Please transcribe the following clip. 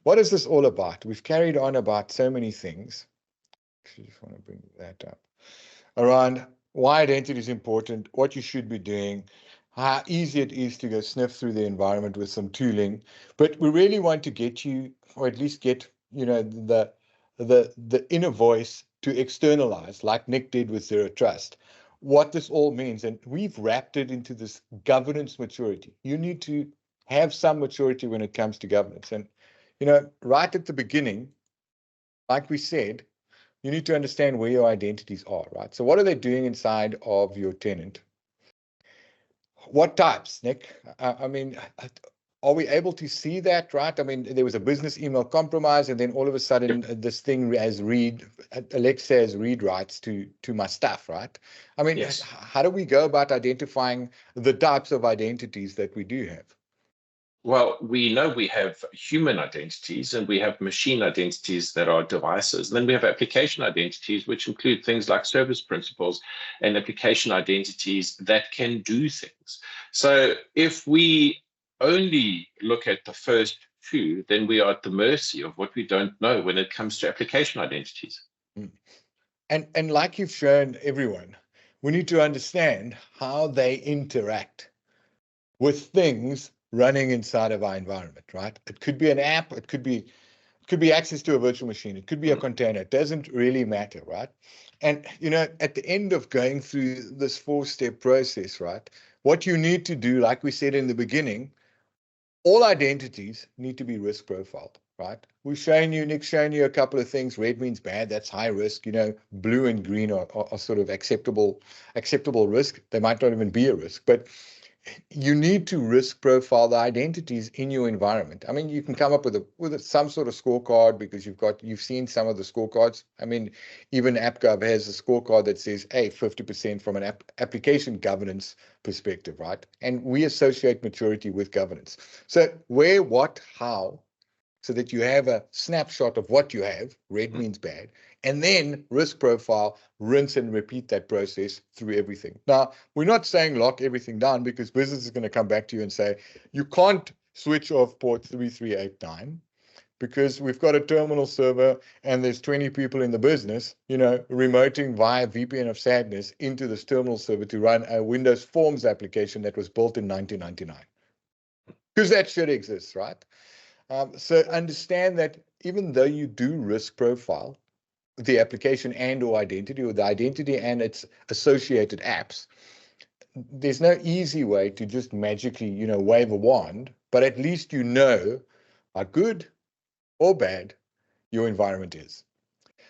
what is this all about? We've carried on about so many things. I just want to bring that up. Around why identity is important, what you should be doing, how easy it is to go sniff through the environment with some tooling. But we really want to get you, or at least get, the inner voice to externalize, like Nick did with Zero Trust, what this all means. And we've wrapped it into this governance maturity. You need to have some maturity when it comes to governance. And, right at the beginning, like we said, you need to understand where your identities are, right? So what are they doing inside of your tenant? What types, Nick? I mean, are we able to see that, right? I mean, there was a business email compromise, and then all of a sudden this thing has Alexa has read rights to my stuff, right? I mean, Yes. How do we go about identifying the types of identities that we do have? Well, we know we have human identities and we have machine identities that are devices. And then we have application identities, which include things like service principals and application identities that can do things. So if we only look at the first two, then we are at the mercy of what we don't know when it comes to application identities. And like you've shown everyone, we need to understand how they interact with things running inside of our environment, right? It could be an app, it could be access to a virtual machine, it could be a container. It doesn't really matter, right? And at the end of going through this 4-step process, right, what you need to do, like we said in the beginning, all identities need to be risk profiled, right? Nick's shown you a couple of things. Red means bad, that's high risk. Blue and green are sort of acceptable risk. They might not even be a risk, but you need to risk profile the identities in your environment. I mean, you can come up with some sort of scorecard, because you've seen some of the scorecards. I mean, even AppGov has a scorecard that says, hey, 50% from an application governance perspective, right? And we associate maturity with governance. So where, what, how, so that you have a snapshot of what you have. Red means bad. And then risk profile, rinse and repeat that process through everything. Now, we're not saying lock everything down, because business is going to come back to you and say, you can't switch off port 3389 because we've got a terminal server and there's 20 people in the business, remoting via VPN of sadness into this terminal server to run a Windows Forms application that was built in 1999. Because that shit exists, right? So understand that even though you do risk profile the application and or the identity and its associated apps, there's no easy way to just magically, wave a wand, but at least how good or bad your environment is.